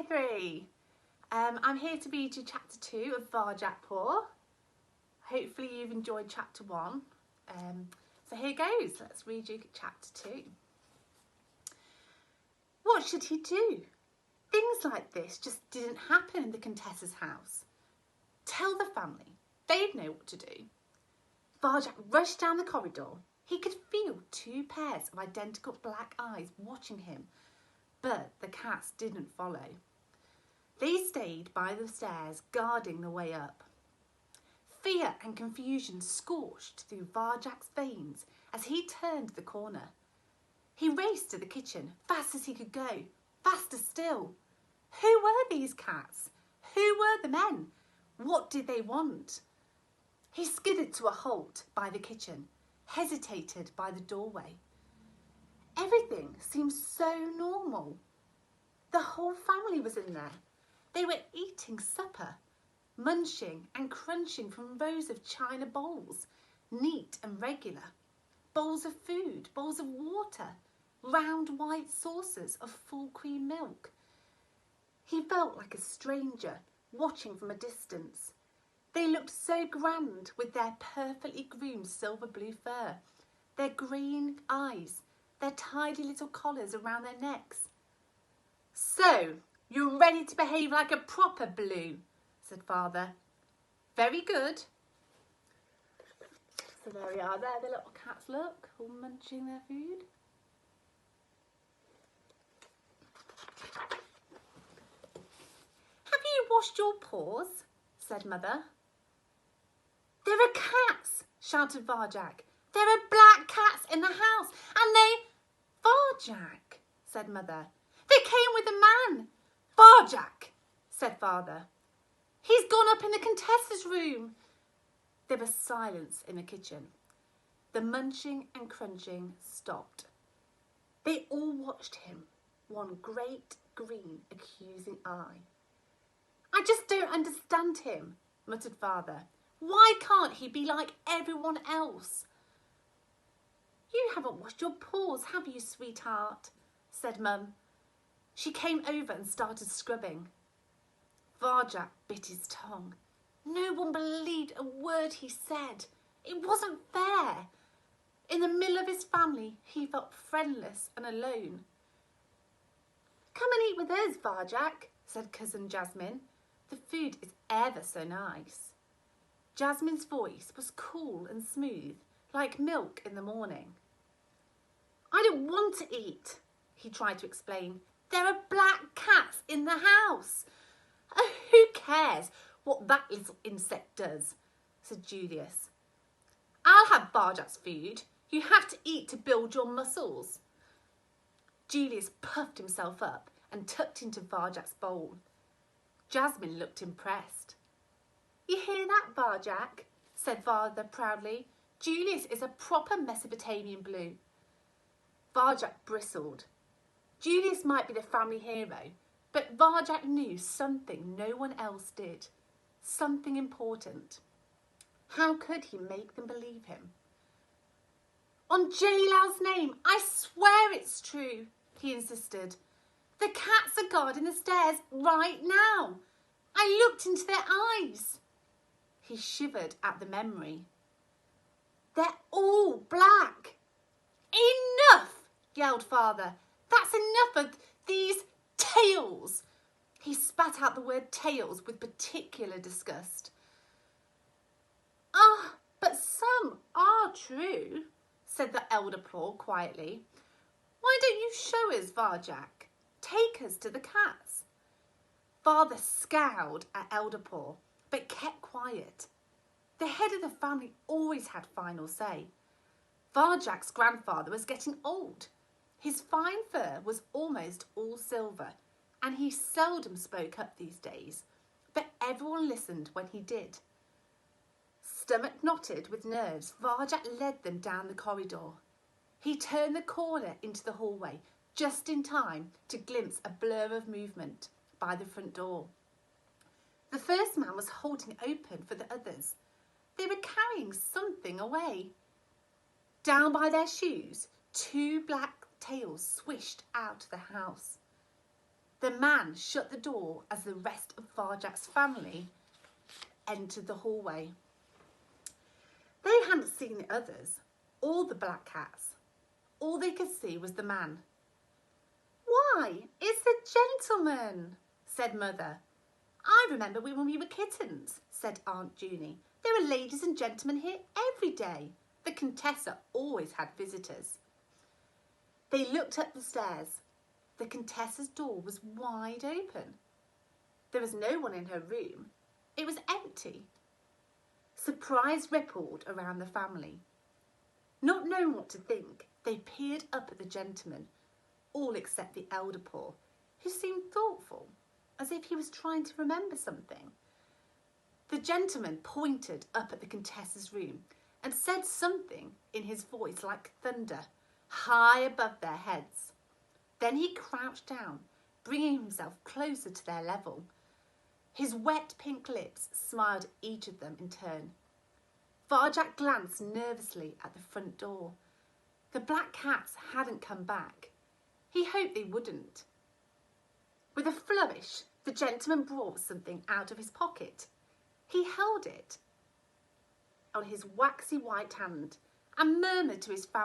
Year 3. I'm here to read you chapter 2 of Varjak Paw. Hopefully you've enjoyed chapter 1. So here goes, let's read you chapter 2. What should he do? Things like this just didn't happen in the Contessa's house. Tell the family, they'd know what to do. Varjak rushed down the corridor. He could feel 2 pairs of identical black eyes watching him, but the cats didn't follow. They stayed by the stairs, guarding the way up. Fear and confusion scorched through Varjak's veins as he turned the corner. He raced to the kitchen, fast as he could go, faster still. Who were these cats? Who were the men? What did they want? He skidded to a halt by the kitchen, hesitated by the doorway. Everything seemed so normal. The whole family was in there. They were eating supper, munching and crunching from rows of china bowls, neat and regular. Bowls of food, bowls of water, round white saucers of full cream milk. He felt like a stranger, watching from a distance. They looked so grand with their perfectly groomed silver blue fur, their green eyes, their tidy little collars around their necks. "So, you're ready to behave like a proper blue," said Father. "Very good." So there we are, there the little cats look, all munching their food. "Have you washed your paws?" said Mother. "There are cats," shouted Varjak. "There are black cats in the house and they—" "Varjak," said Mother. "They came with a man." "Varjak," said Father. "He's gone up in the Contessa's room." There was silence in the kitchen. The munching and crunching stopped. They all watched him, one great green accusing eye. "I just don't understand him," muttered Father. "Why can't he be like everyone else?" "You haven't washed your paws, have you, sweetheart?" said Mum. She came over and started scrubbing. Varjak bit his tongue. No one believed a word he said. It wasn't fair. In the middle of his family, he felt friendless and alone. "Come and eat with us, Varjak," said Cousin Jasmine. "The food is ever so nice." Jasmine's voice was cool and smooth, like milk in the morning. "I don't want to eat," he tried to explain. "There are black cats in the house." "Oh, who cares what that little insect does?" said Julius. "I'll have Varjak's food. You have to eat to build your muscles." Julius puffed himself up and tucked into Varjak's bowl. Jasmine looked impressed. "You hear that, Varjak?" said Father proudly. "Julius is a proper Mesopotamian blue." Varjak bristled. Julius might be the family hero, but Varjak knew something no one else did, something important. How could he make them believe him? "On J-Lal's name, I swear it's true," he insisted. "The cats are guarding the stairs right now. I looked into their eyes." He shivered at the memory. "They're all black." "Enough!" yelled Father. "That's enough of these tales." He spat out the word tales with particular disgust. "Ah, but some are true," said the elder Paw quietly. "Why don't you show us, Varjak? Take us to the cats." Father scowled at Elder Paw, but kept quiet. The head of the family always had final say. Varjak's grandfather was getting old. His fine fur was almost all silver, and he seldom spoke up these days, but everyone listened when he did. Stomach knotted with nerves, Varjak led them down the corridor. He turned the corner into the hallway, just in time to glimpse a blur of movement by the front door. The first man was holding it open for the others. They were carrying something away. Down by their shoes, 2 black tails swished out of the house. The man shut the door as the rest of Varjak's family entered the hallway. They hadn't seen the others, or the black cats. All they could see was the man. "Why, it's the gentleman," said Mother. "I remember when we were kittens," said Aunt Junie. "There were ladies and gentlemen here every day. The Contessa always had visitors." They looked up the stairs. The Contessa's door was wide open. There was no one in her room. It was empty. Surprise rippled around the family. Not knowing what to think, they peered up at the gentleman, all except the elder Paw, who seemed thoughtful, as if he was trying to remember something. The gentleman pointed up at the Contessa's room and said something in his voice like thunder, high above their heads. Then he crouched down, bringing himself closer to their level. His wet pink lips smiled at each of them in turn. Varjak glanced nervously at the front door. The black cats hadn't come back. He hoped they wouldn't. With a flourish, the gentleman brought something out of his pocket. He held it on his waxy white hand and murmured to his family